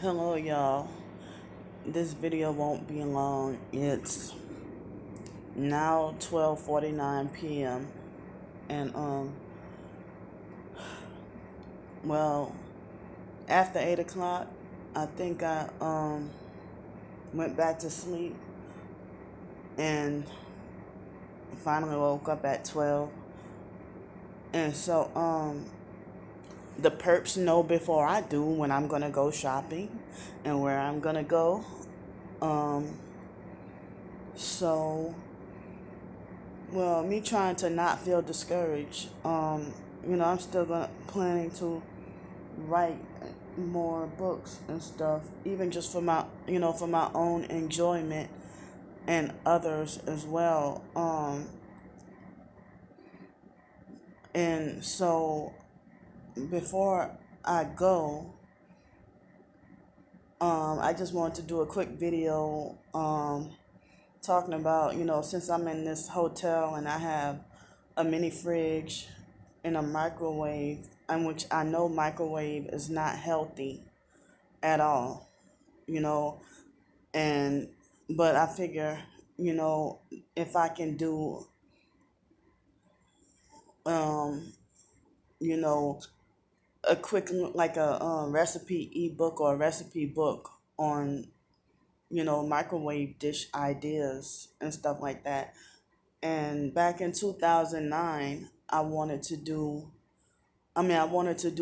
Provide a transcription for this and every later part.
Hello, y'all. This video won't be long. It's now 12:49 p.m. and well, after 8 o'clock, I think I went back to sleep and finally woke up at 12. And so the perps know before I do when I'm gonna go shopping and where I'm gonna go. Um, so Well, me trying to not feel discouraged. I'm still planning to write more books and stuff, even just for my own enjoyment and others as well. And so before I go, I just wanted to do a quick video, talking about, since I'm in this hotel and I have a mini fridge and a microwave, in which I know microwave is not healthy at all, you know, and but I figure, if I can do, um, you know, a quick like a recipe ebook or a recipe book on, microwave dish ideas and stuff like that. And back in 2009, I wanted to do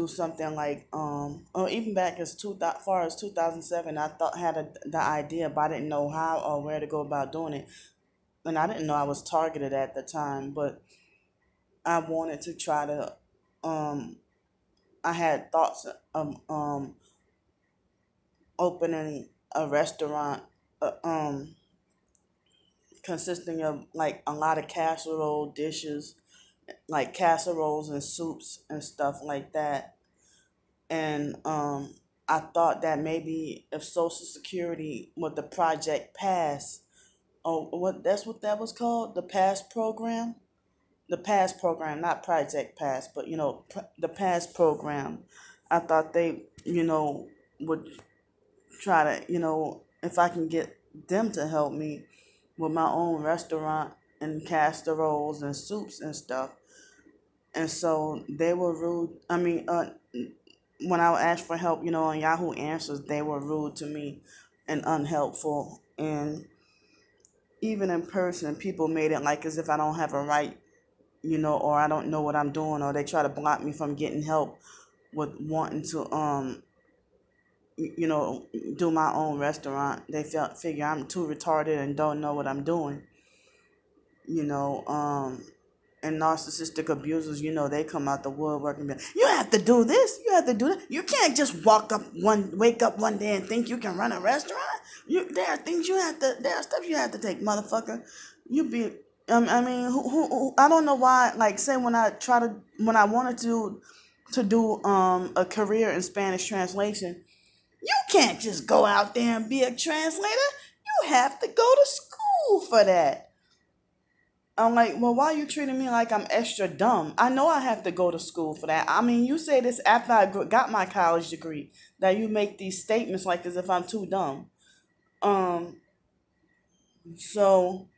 something like, or even back as far as 2007, I thought had the idea, but I didn't know how or where to go about doing it. And I didn't know I was targeted at the time, but I wanted to try to, um, I had thoughts of opening a restaurant, uh, um, consisting of like a lot of casserole dishes, like casseroles and soups and stuff like that. And I thought that maybe if Social Security with the Project Pass, oh, what that was called, the Pass program, not Project Pass, but the Pass program. I thought they, would try to, if I can get them to help me with my own restaurant and casseroles and soups and stuff. And so they were rude. I mean, when I asked for help, on Yahoo Answers, they were rude to me and unhelpful. And even in person, people made it like as if I don't have a right, or I don't know what I'm doing, or they try to block me from getting help with wanting to, do my own restaurant. They figure I'm too retarded and don't know what I'm doing, you know. And narcissistic abusers, they come out the woodwork and be like, you have to do this, you have to do that. You can't just wake up one day and think you can run a restaurant. There are things there are steps you have to take, motherfucker. You be, I mean, I don't know why. Like, say when I wanted to do a career in Spanish translation, you can't just go out there and be a translator. You have to go to school for that. I'm like, well, why are you treating me like I'm extra dumb? I know I have to go to school for that. I mean, you say this after I got my college degree, that you make these statements like as if I'm too dumb. Um, so,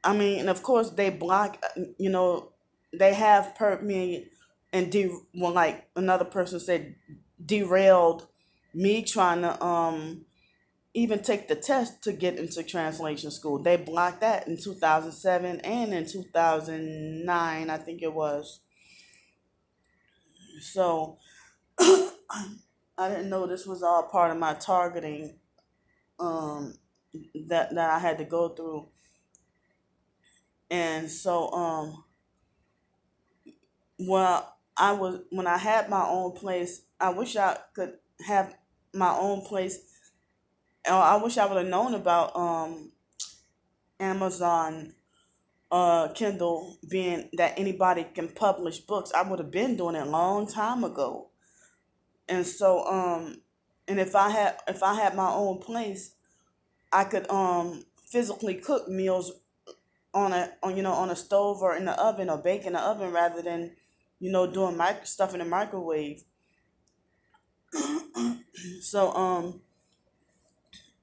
I mean, and of course they block, they have me and well, like another person said, derailed me trying to even take the test to get into translation school. They blocked that in 2007 and in 2009, I think it was. So I didn't know this was all part of my targeting, um, that I had to go through. And so, when I had my own place, I wish I could have my own place. I wish I would have known about Amazon Kindle being that anybody can publish books. I would have been doing it a long time ago. And so and if I had my own place, I could physically cook meals on a stove or in the oven or bake in the oven rather than doing stuff in the microwave. So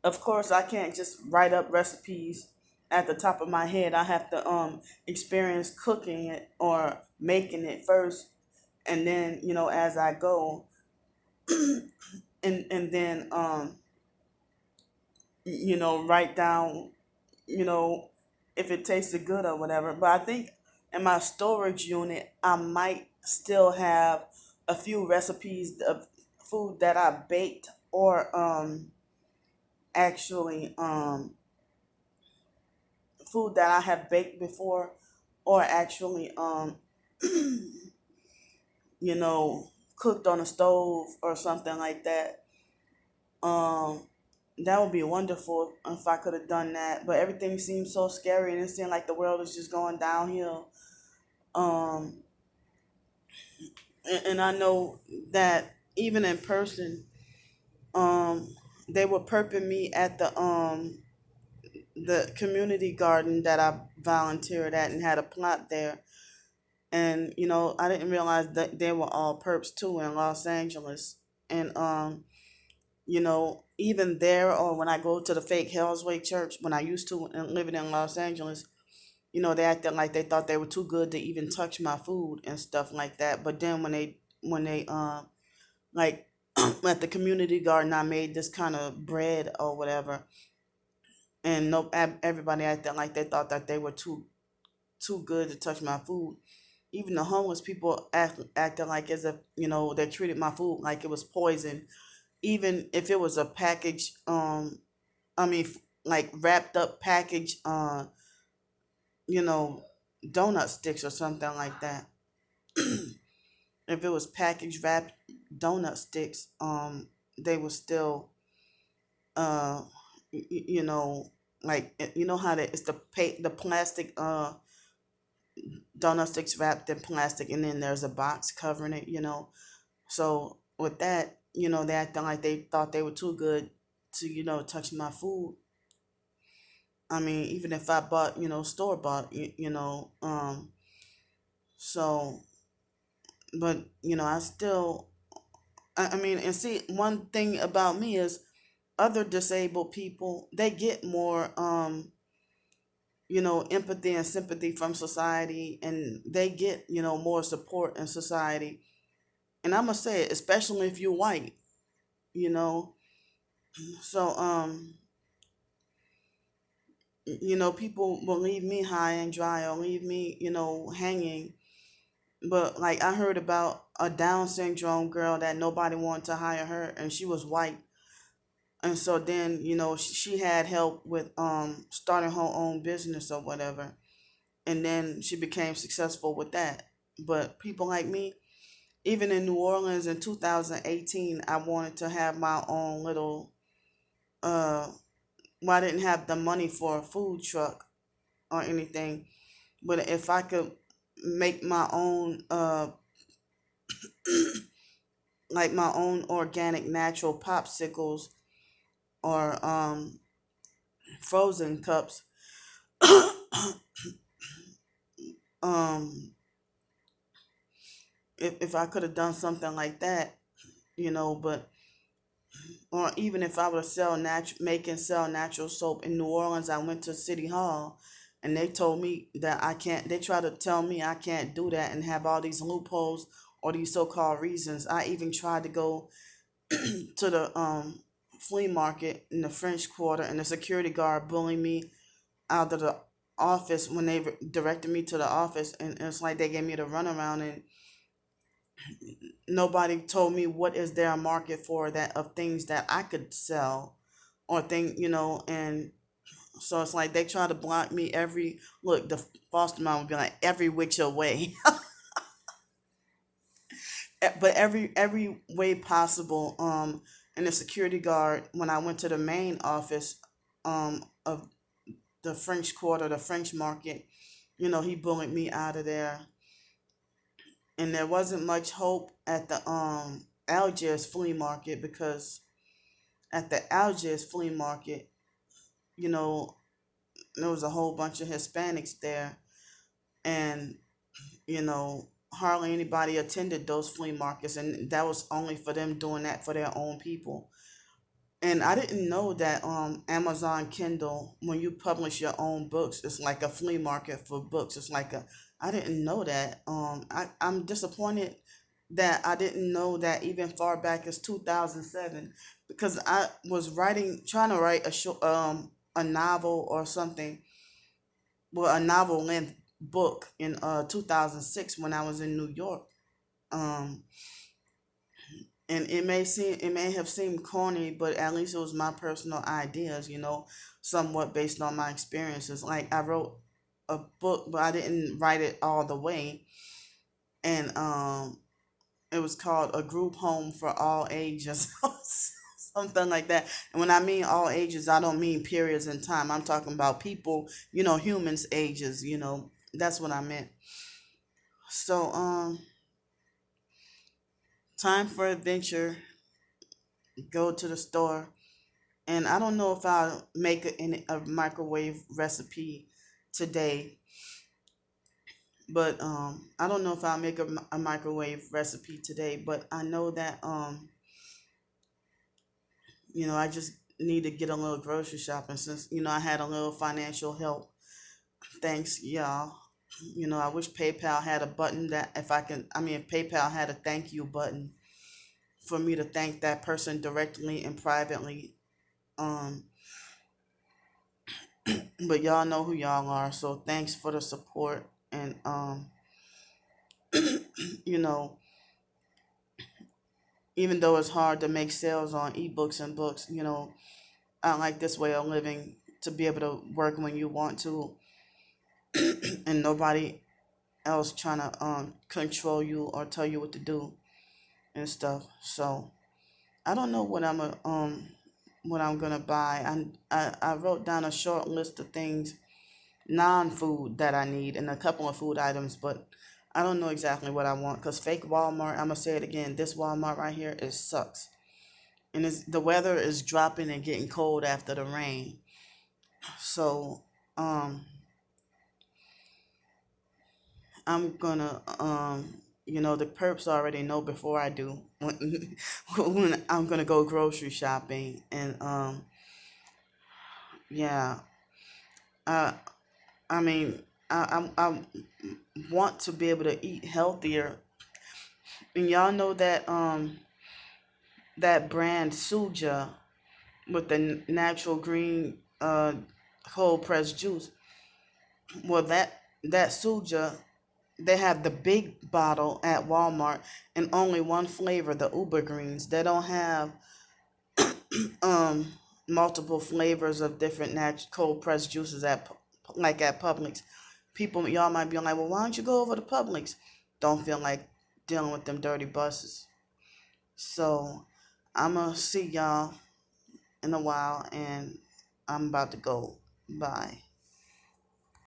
of course I can't just write up recipes at the top of my head. I have to experience cooking it or making it first, and then as I go, and then write down, you know, if it tasted good or whatever. But I think in my storage unit, I might still have a few recipes of food that I baked or actually food that I have baked before or actually cooked on a stove or something like that. Um that would be wonderful if I could have done that. But everything seems so scary and it seems like the world is just going downhill. Um, and I know that even in person, they were perping me at the community garden that I volunteered at and had a plot there. And I didn't realize that they were all perps too in Los Angeles. And even there, or when I go to the fake Hell's Way Church, when I used to and living in Los Angeles, they acted like they thought they were too good to even touch my food and stuff like that. But then when they like at the community garden, I made this kind of bread or whatever, and no, everybody acted like they thought that they were too good to touch my food. Even the homeless people acted like as if they treated my food like it was poison, even if it was a package. I mean, like wrapped up package. You know, donut sticks or something like that. If it was packaged wrapped donut sticks, they were still, uh, you know, like how it's the plastic donut sticks wrapped in plastic, and then there's a box covering it. So with that, they acting like they thought they were too good to touch my food. I mean, even if I bought store bought, so but I still I mean, and see, one thing about me is other disabled people, they get more, empathy and sympathy from society, and they get, more support in society. And I'm gonna say it, especially if you're white, you know. So, people will leave me high and dry or leave me, hanging. But like I heard about a Down syndrome girl that nobody wanted to hire her, and she was white. And so then she had help with starting her own business or whatever, and then she became successful with that. But people like me, even in New Orleans in 2018, I wanted to have my own little uh well, I didn't have the money for a food truck or anything, but if I could make my own like my own organic natural popsicles or frozen cups, um if I could have done something like that, but or even if I would sell make and sell natural soap in New Orleans, I went to City Hall, and they told me that I can't. They try to tell me I can't do that and have all these loopholes or these so-called reasons. I even tried to go to the flea market in the French Quarter, and the security guard bullied me out of the office when they directed me to the office, and it's like they gave me the runaround, and nobody told me what is there a market for that of things that I could sell or and so it's like they try to block me every look. The foster mom would be like every which way, but every way possible. And the security guard, when I went to the main office of the French Quarter, the French Market, he bullied me out of there, and there wasn't much hope at the Algiers flea market, because at the Algiers flea market, you know, there was a whole bunch of Hispanics there, and hardly anybody attended those flea markets, and that was only for them doing that for their own people. And I didn't know that Amazon Kindle, when you publish your own books, it's like a flea market for books. It's like a I didn't know that. I'm disappointed that I didn't know that even far back as 2007, because I was trying to write a novel or something, well, a novel length book in 2006 when I was in New York. Um, and it may have seemed corny, but at least it was my personal ideas, somewhat based on my experiences. Like I wrote a book, but I didn't write it all the way, and it was called A Group Home for All Ages. Something like that. And when I mean all ages, I don't mean periods in time. I'm talking about people, humans ages, that's what I meant. So time for adventure, go to the store. And I don't know if I'll make a microwave recipe today, but I don't know if I'll make a microwave recipe today, but I know that I just need to get a little grocery shopping since I had a little financial help. Thanks, y'all. I wish PayPal had a button that if PayPal had a thank you button for me to thank that person directly and privately. Um, but y'all know who y'all are, so thanks for the support. And you know, even though it's hard to make sales on ebooks and books, I like this way of living, to be able to work when you want to, and nobody else trying to control you or tell you what to do and stuff. So I don't know what I'm gonna buy. I wrote down a short list of things, non-food, that I need, and a couple of food items, but I don't know exactly what I want, because fake Walmart, I'm gonna say it again, this Walmart right here, it sucks. And the weather is dropping and getting cold after the rain. So um I'm gonna the perps already know before I do when I'm gonna go grocery shopping. And yeah, uh I mean, I want to be able to eat healthier. And y'all know that brand Suja, with the natural green cold pressed juice. Well, that Suja, they have the big bottle at Walmart and only one flavor, the Uber Greens. They don't have um multiple flavors of different cold pressed juices like at Publix. People, y'all might be like, well, why don't you go over to Publix? Don't feel like dealing with them dirty buses. So I'ma see y'all in a while, and I'm about to go. Bye.